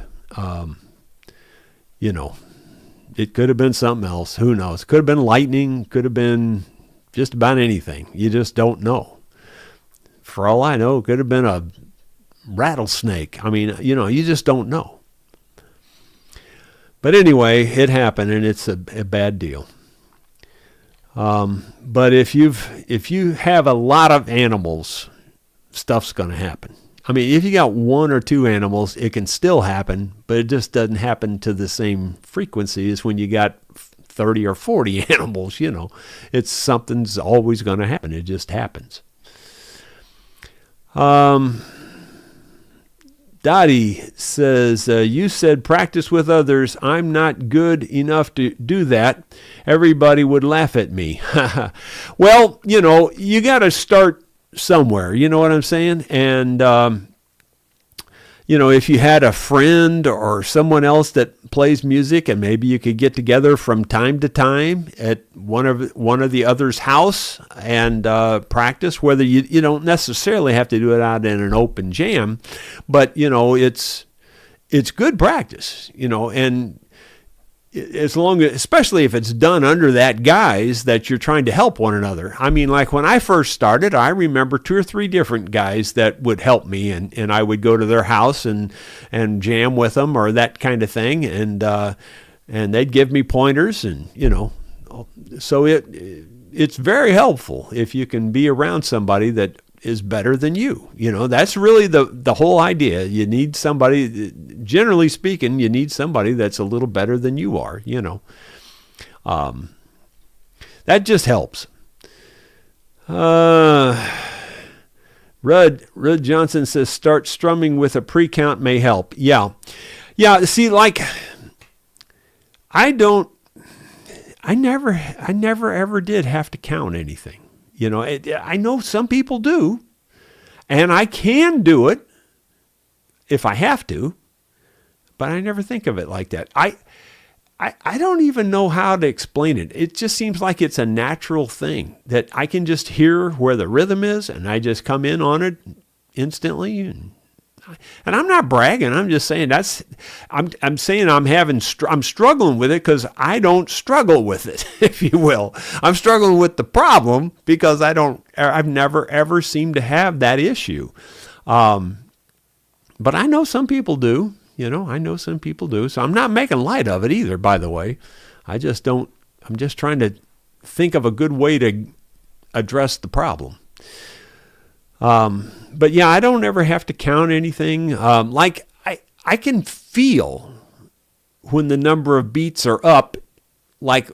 [SPEAKER 1] It could have been something else. Who knows? Could have been lightning. Could have been just about anything. You just don't know. For all I know, it could have been a rattlesnake. I mean, you just don't know. But anyway, it happened, and it's a bad deal. But if you have a lot of animals, stuff's going to happen. I mean, if you got one or two animals, it can still happen, but it just doesn't happen to the same frequency as when you got 30 or 40 animals. It's something's always going to happen. It just happens. Dottie says, you said practice with others. I'm not good enough to do that. Everybody would laugh at me. Well, you got to start somewhere. You know what I'm saying? And, if you had a friend or someone else that plays music, and maybe you could get together from time to time at one of the other's house and practice, whether you don't necessarily have to do it out in an open jam, but it's good practice, and as long as, especially if it's done under that guise that you're trying to help one another. I mean, like when I first started, I remember 2 or 3 different guys that would help me, and I would go to their house and jam with them or that kind of thing, and they'd give me pointers, and so it's very helpful if you can be around somebody that is better than you. That's really the whole idea. You need somebody, generally speaking, you need somebody that's a little better than you are, that just helps. Rudd Johnson says, start strumming with a pre-count may help. Yeah. See, like, I never ever did have to count anything. I know some people do, and I can do it if I have to, but I never think of it like that. I don't even know how to explain it. It just seems like it's a natural thing that I can just hear where the rhythm is, and I just come in on it instantly. And And I'm not bragging. I'm just saying I'm saying I'm struggling with it because I don't struggle with it, if you will. I'm struggling with the problem because I've never ever seemed to have that issue. But I know some people do. I know some people do. So I'm not making light of it either, by the way. I'm just trying to think of a good way to address the problem. But yeah, I don't ever have to count anything. Like I can feel when the number of beats are up, like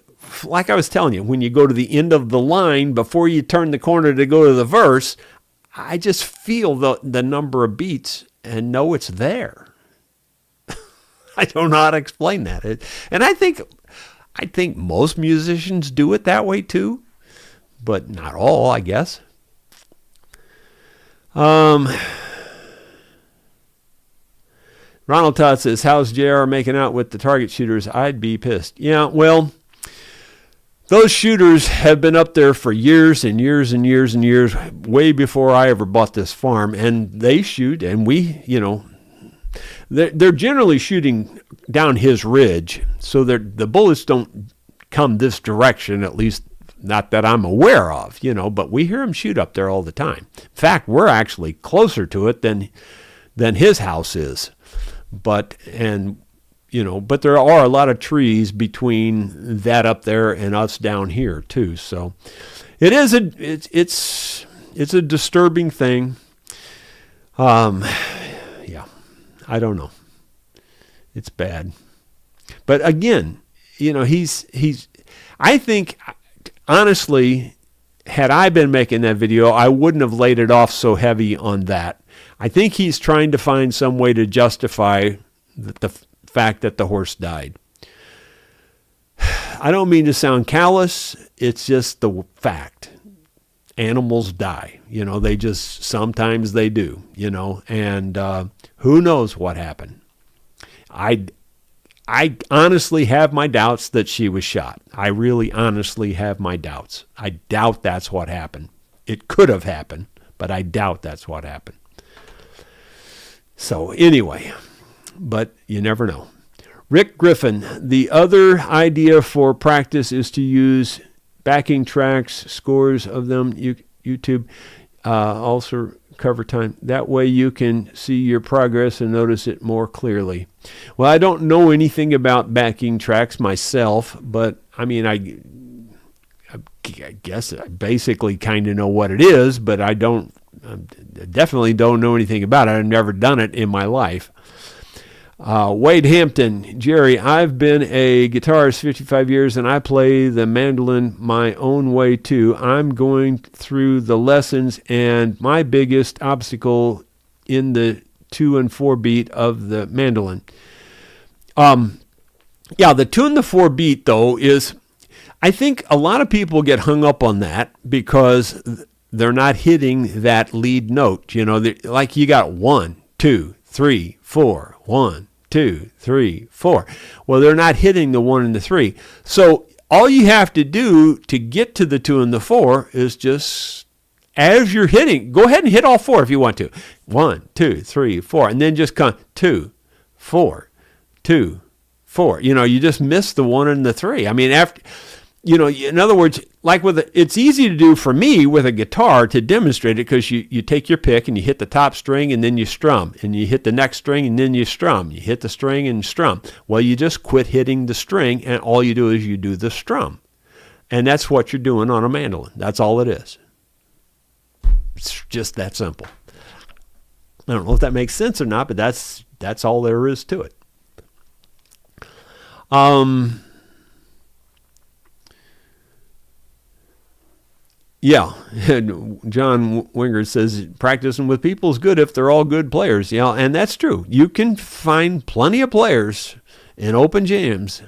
[SPEAKER 1] I was telling you, when you go to the end of the line before you turn the corner to go to the verse, I just feel the number of beats and know it's there. I don't know how to explain that. And I think most musicians do it that way too, but not all, I guess. Ronald Todd says, how's JR making out with the target shooters? I'd be pissed. Yeah, well, those shooters have been up there for years and years and years and years, way before I ever bought this farm, and they shoot, and they're generally shooting down his ridge, so the bullets don't come this direction, at least not that I'm aware of, but we hear them shoot up there all the time. In fact, we're actually closer to it than his house is. But there are a lot of trees between that up there and us down here too. So it's a disturbing thing. Yeah, I don't know. It's bad. But again, I think, honestly, had I been making that video, I wouldn't have laid it off so heavy on that. I think he's trying to find some way to justify the fact that the horse died. I don't mean to sound callous. It's just the fact. Animals die. Sometimes they do, and who knows what happened. I honestly have my doubts that she was shot. I really honestly have my doubts. I doubt that's what happened. It could have happened, but I doubt that's what happened. So anyway, but you never know. Rick Griffin, the other idea for practice is to use backing tracks, scores of them, YouTube, also cover time. That way you can see your progress and notice it more clearly. Well, I don't know anything about backing tracks myself, but I mean, I guess I basically kind of know what it is, but I definitely don't know anything about it. I've never done it in my life. Wade Hampton, Jerry, I've been a guitarist 55 years and I play the mandolin my own way too. I'm going through the lessons and my biggest obstacle in the 2 and 4 beat of the mandolin. Yeah, the 2 and the 4 beat though is, I think a lot of people get hung up on that because they're not hitting that lead note. Like you got 1, 2, 3, 4, 1, 2, 3, 4. Well, they're not hitting the 1 and the 3. So all you have to do to get to the 2 and the 4 is just, as you're hitting, go ahead and hit all 4 if you want to. 1, 2, 3, 4, and then just come 2, 4, 2, 4. You just miss the 1 and the 3. I mean, after, in other words, like it's easy to do for me with a guitar to demonstrate it because you take your pick and you hit the top string and then you strum, and you hit the next string and then you strum. You hit the string and strum. Well, you just quit hitting the string and all you do is you do the strum. And that's what you're doing on a mandolin. That's all it is. It's just that simple. I don't know if that makes sense or not, but that's all there is to it. Yeah, John Wingard says practicing with people is good if they're all good players. Yeah, and that's true. You can find plenty of players in open jams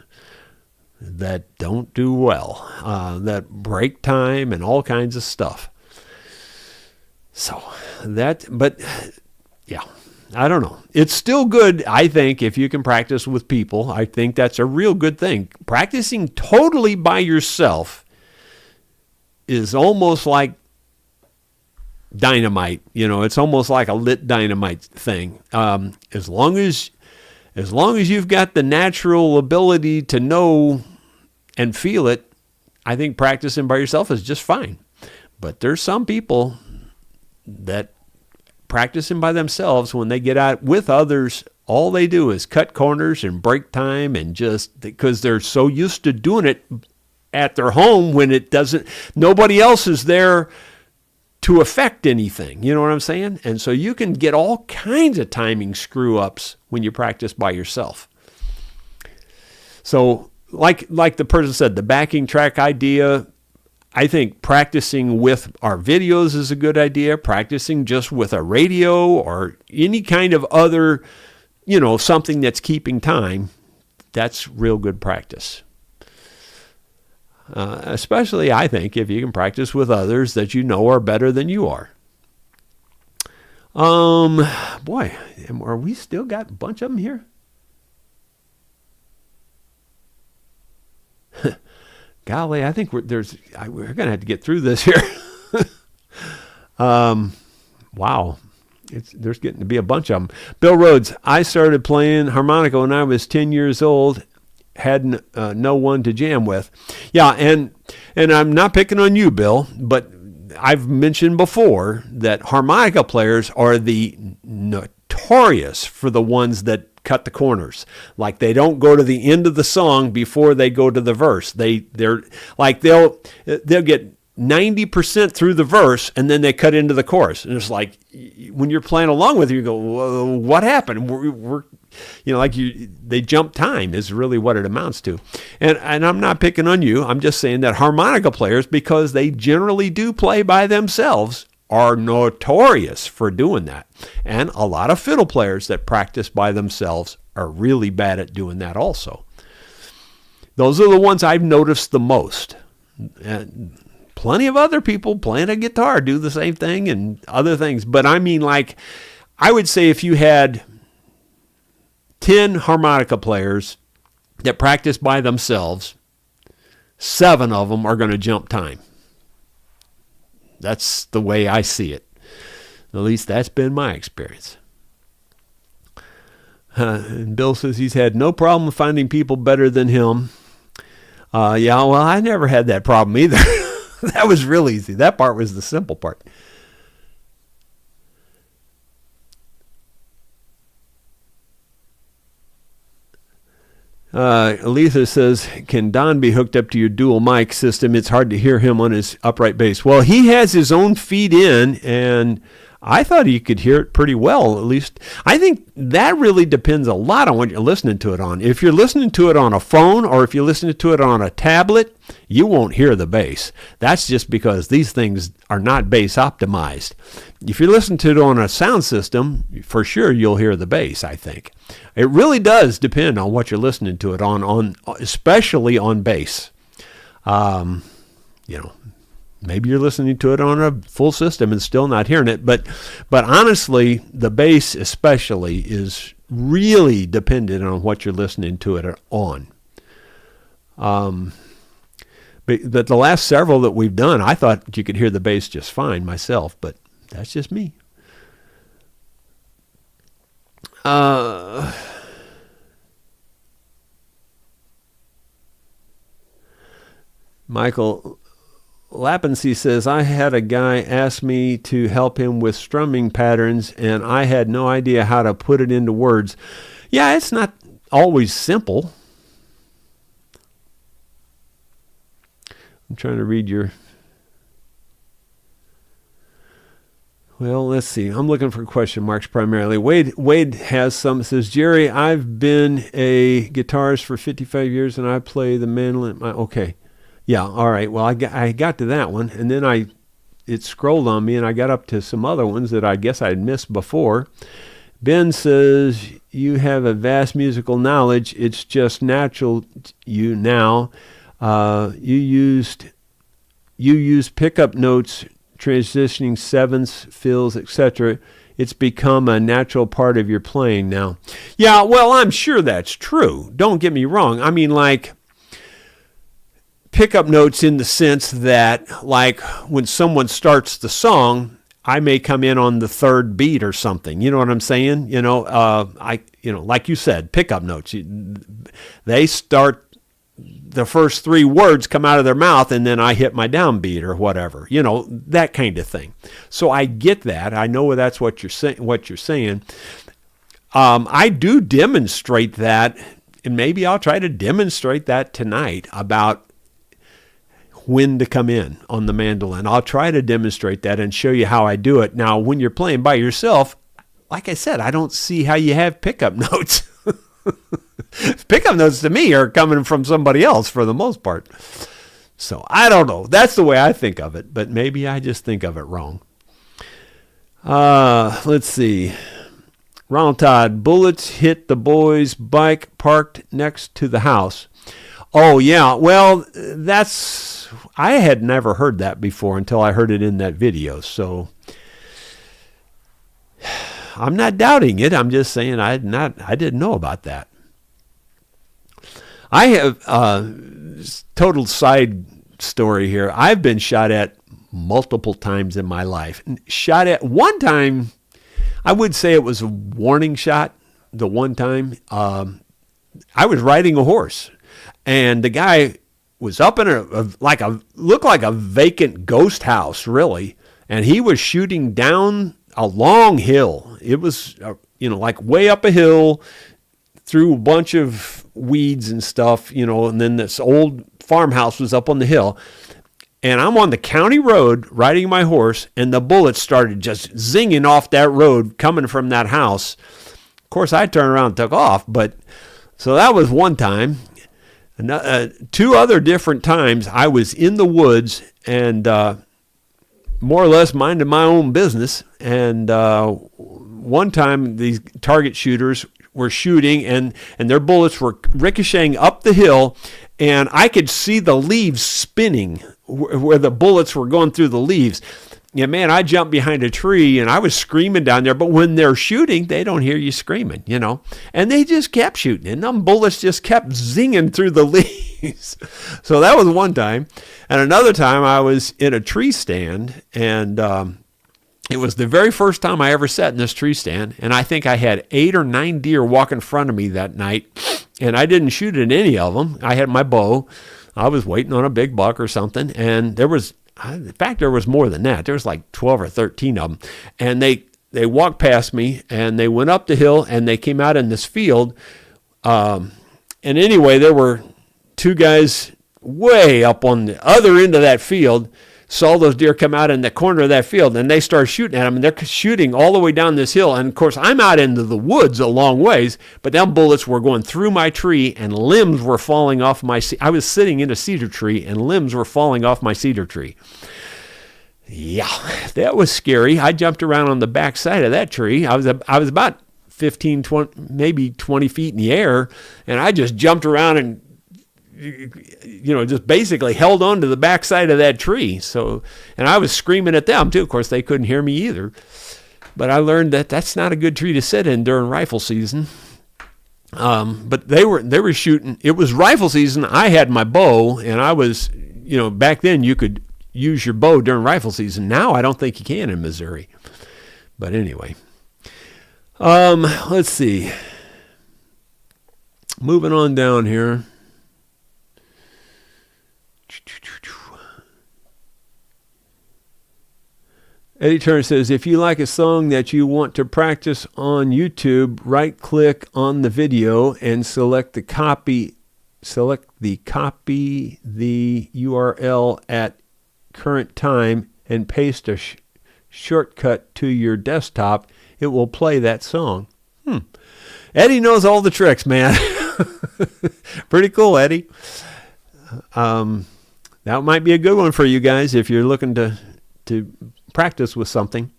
[SPEAKER 1] that don't do well, that break time and all kinds of stuff. So but yeah, I don't know. It's still good, I think, if you can practice with people. I think that's a real good thing. Practicing totally by yourself is almost like dynamite. It's almost like a lit dynamite thing. As long as you've got the natural ability to know and feel it, I think practicing by yourself is just fine. But there's some people that practicing by themselves, when they get out with others, all they do is cut corners and break time, and just because they're so used to doing it at their home when nobody else is there to affect anything. You know what I'm saying? And so you can get all kinds of timing screw ups when you practice by yourself. So like the person said, the backing track idea, I think practicing with our videos is a good idea. Practicing just with a radio or any kind of other, something that's keeping time, that's real good practice. Especially, I think, if you can practice with others that you know are better than you are. Boy, are we still got a bunch of them here? Golly, I think we're going to have to get through this here. Wow. There's getting to be a bunch of them. Bill Rhodes, I started playing harmonica when I was 10 years old. Had no one to jam with. Yeah, and I'm not picking on you, Bill, but I've mentioned before that harmonica players are the notorious for the ones that cut the corners. Like, they don't go to the end of the song before they go to the verse. They're like, they'll get 90% through the verse, and then they cut into the chorus. And it's like, when you're playing along with it, you go, whoa, what happened? They jump time is really what it amounts to. And I'm not picking on you. I'm just saying that harmonica players, because they generally do play by themselves, are notorious for doing that. And a lot of fiddle players that practice by themselves are really bad at doing that also. Those are the ones I've noticed the most. And plenty of other people playing a guitar do the same thing and other things. But I mean, like, I would say if you had 10 harmonica players that practice by themselves, 7 of them are going to jump time. That's the way I see it. At least that's been my experience. And Bill says he's had no problem finding people better than him. Yeah, well, I never had that problem either. That was real easy. That part was the simple part. Aletha says, can Don be hooked up to your dual mic system? It's hard to hear him on his upright bass. Well, he has his own feed in, and I thought you could hear it pretty well, at least. I think that really depends a lot on what you're listening to it on. If you're listening to it on a phone or if you're listening to it on a tablet, you won't hear the bass. That's just because these things are not bass optimized. If you're listening to it on a sound system, for sure you'll hear the bass, I think. It really does depend on what you're listening to it on especially on bass. Maybe you're listening to it on a full system and still not hearing it, but honestly, the bass especially is really dependent on what you're listening to it on. But the last several that we've done, I thought you could hear the bass just fine myself, but that's just me. Michael Lappensee says, I had a guy ask me to help him with strumming patterns, and I had no idea how to put it into words. Yeah, it's not always simple. I'm trying to read your... Well, let's see. I'm looking for question marks primarily. Wade has some. It says, Jerry, I've been a guitarist for 55 years, and I play the mandolin. Okay. Yeah, all right. Well, I got to that one, and then it scrolled on me, and I got up to some other ones that I guess I'd missed before. Ben says, you have a vast musical knowledge. It's just natural to you now. You use pickup notes, transitioning sevenths, fills, etc. It's become a natural part of your playing now. Yeah, well, I'm sure that's true. Don't get me wrong. I mean, like, pickup notes in the sense that, like, when someone starts the song, I may come in on the third beat or something. You know what I'm saying? Like you said, pickup notes. They start, the first three words come out of their mouth, and then I hit my downbeat or whatever. That kind of thing. So I get that. I know that's what you're saying. I do demonstrate that, and maybe I'll try to demonstrate that tonight about when to come in on the mandolin. I'll try to demonstrate that and show you how I do it. Now, when you're playing by yourself, like I said, I don't see how you have pickup notes. Pickup notes to me are coming from somebody else for the most part. So I don't know. That's the way I think of it, but maybe I just think of it wrong. Let's see. Ronald Todd, bullets hit the boy's bike parked next to the house. Oh, yeah. Well, I had never heard that before until I heard it in that video. So I'm not doubting it. I'm just saying I didn't know about that. I have total side story here. I've been shot at multiple times in my life. Shot at one time, I would say it was a warning shot. The one time I was riding a horse, and the guy was up in looked like a vacant ghost house, really, and he was shooting down a long hill. It was like way up a hill through a bunch of weeds and stuff, and then this old farmhouse was up on the hill. And I'm on the county road riding my horse, and the bullets started just zinging off that road coming from that house. Of course, I turned around and took off, so that was one time. Two other different times, I was in the woods and more or less minding my own business. And one time, these target shooters were shooting, and their bullets were ricocheting up the hill, and I could see the leaves spinning where the bullets were going through the leaves. Yeah, man, I jumped behind a tree, and I was screaming down there. But when they're shooting, they don't hear you screaming, And they just kept shooting, and them bullets just kept zinging through the leaves. So that was one time. And another time, I was in a tree stand, and it was the very first time I ever sat in this tree stand, and I think I had 8 or 9 deer walk in front of me that night, and I didn't shoot at any of them. I had my bow. I was waiting on a big buck or something, and there was more than that. There was like 12 or 13 of them, and they walked past me, and they went up the hill, and they came out in this field, and anyway, there were 2 guys way up on the other end of that field, saw those deer come out in the corner of that field, and they started shooting at them, and they're shooting all the way down this hill. And of course, I'm out into the woods a long ways, but them bullets were going through my tree, and limbs were falling off I was sitting in a cedar tree, and limbs were falling off my cedar tree. Yeah, that was scary. I jumped around on the back side of that tree. I was about 15, 20, maybe 20 feet in the air, and I just jumped around and just basically held on to the backside of that tree. So, and I was screaming at them too. Of course, they couldn't hear me either. But I learned that that's not a good tree to sit in during rifle season. But they were shooting. It was rifle season. I had my bow, and I was, back then you could use your bow during rifle season. Now I don't think you can in Missouri. But anyway, let's see. Moving on down here. Eddie Turner says, if you like a song that you want to practice on YouTube, right-click on the video and select the URL at current time and paste a shortcut to your desktop. It will play that song. Eddie knows all the tricks, man. Pretty cool, Eddie. That might be a good one for you guys if you're looking to practice with something.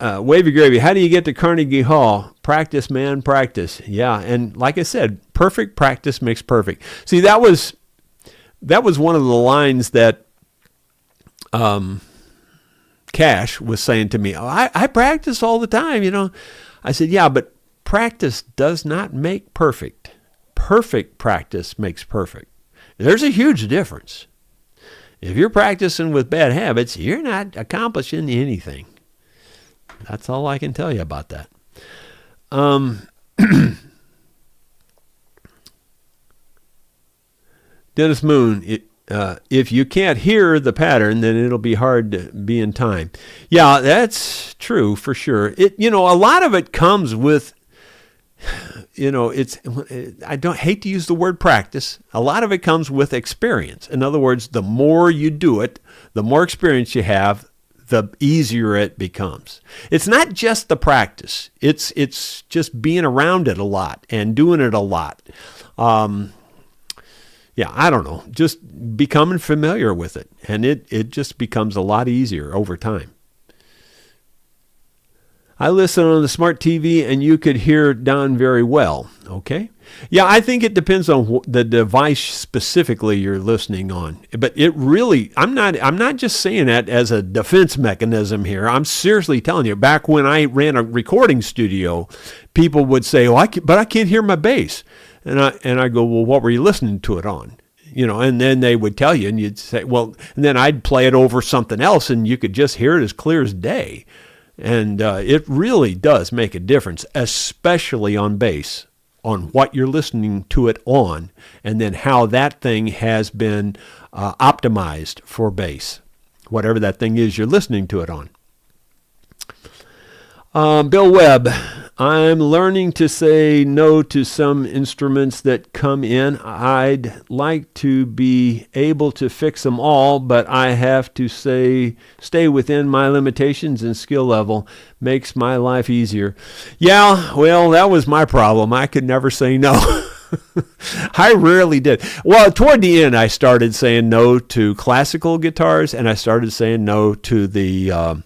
[SPEAKER 1] Wavy Gravy, how do you get to Carnegie Hall? Practice, man, practice. Yeah, and like I said, perfect practice makes perfect. See, that was one of the lines that Cash was saying to me. Oh, I practice all the time, I said, yeah, but practice does not make perfect. Perfect practice makes perfect. There's a huge difference. If you're practicing with bad habits, you're not accomplishing anything. That's all I can tell you about that. Dennis Moon, if you can't hear the pattern, then it'll be hard to be in time. Yeah, that's true for sure. A lot of it comes with, I don't hate to use the word practice. A lot of it comes with experience. In other words, the more you do it, the more experience you have, the easier it becomes. It's not just the practice. It's just being around it a lot and doing it a lot. I don't know, just becoming familiar with it. And it just becomes a lot easier over time. I listen on the smart TV and you could hear Don very well. Okay. Yeah, I think it depends on the device specifically you're listening on. But it really, I'm not just saying that as a defense mechanism here. I'm seriously telling you, back when I ran a recording studio, people would say, but I can't hear my bass. And I go, well, what were you listening to it on? And then they would tell you and you'd say, well, and then I'd play it over something else and you could just hear it as clear as day. And it really does make a difference, especially on bass, on what you're listening to it on, and then how that thing has been optimized for bass, whatever that thing is you're listening to it on. Bill Webb, I'm learning to say no to some instruments that come in. I'd like to be able to fix them all, but I have to stay within my limitations and skill level. Makes my life easier. Yeah, well, that was my problem. I could never say no. I rarely did. Well, toward the end, I started saying no to classical guitars, and I started saying no to the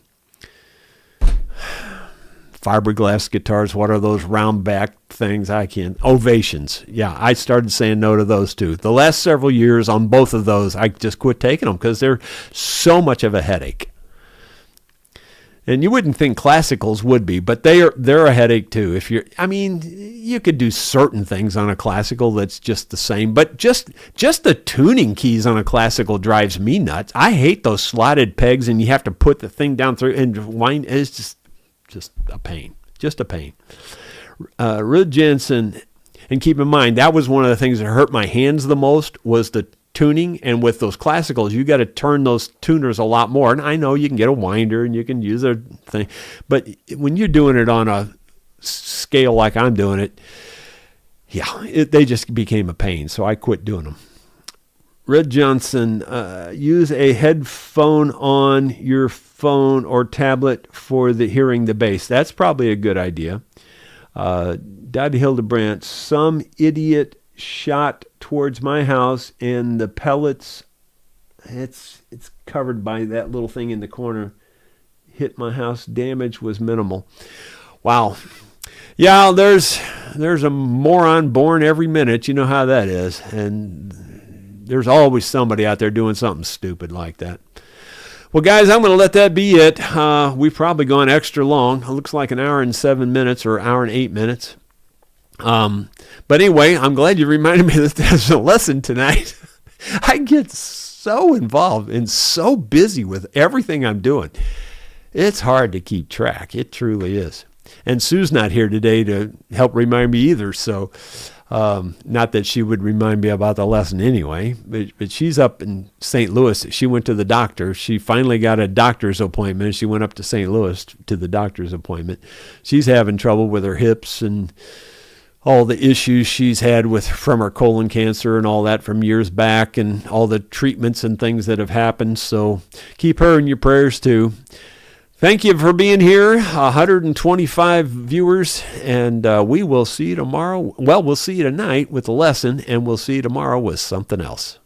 [SPEAKER 1] fiberglass guitars. What are those round back things? Ovations. Yeah, I started saying no to those too. The last several years on both of those, I just quit taking them because they're so much of a headache. And you wouldn't think classicals would be, but they're a headache too. You could do certain things on a classical that's just the same, but just the tuning keys on a classical drives me nuts. I hate those slotted pegs and you have to put the thing down through and wind. It's just a pain. Just a pain. Ruth Jensen, and keep in mind, that was one of the things that hurt my hands the most was the tuning. And with those classicals, you got to turn those tuners a lot more. And I know you can get a winder and you can use a thing. But when you're doing it on a scale like I'm doing it, they just became a pain. So I quit doing them. Red Johnson, use a headphone on your phone or tablet for hearing the bass. That's probably a good idea. Dad Hildebrandt, some idiot shot towards my house and the pellets, it's covered by that little thing in the corner, hit my house. Damage was minimal. Wow. Yeah, there's a moron born every minute. You know how that is. And there's always somebody out there doing something stupid like that. Well, guys, I'm going to let that be it. We've probably gone extra long. It looks like an hour and 7 minutes or hour and 8 minutes. But anyway, I'm glad you reminded me that there's a lesson tonight. I get so involved and so busy with everything I'm doing. It's hard to keep track. It truly is. And Sue's not here today to help remind me either, so not that she would remind me about the lesson anyway, but she's up in St. Louis. She went to the doctor. She finally got a doctor's appointment. She went up to St. Louis to the doctor's appointment. She's having trouble with her hips and all the issues she's had from her colon cancer and all that from years back and all the treatments and things that have happened. So keep her in your prayers too. Thank you for being here, 125 viewers, and we will see you tomorrow. Well, we'll see you tonight with the lesson, and we'll see you tomorrow with something else.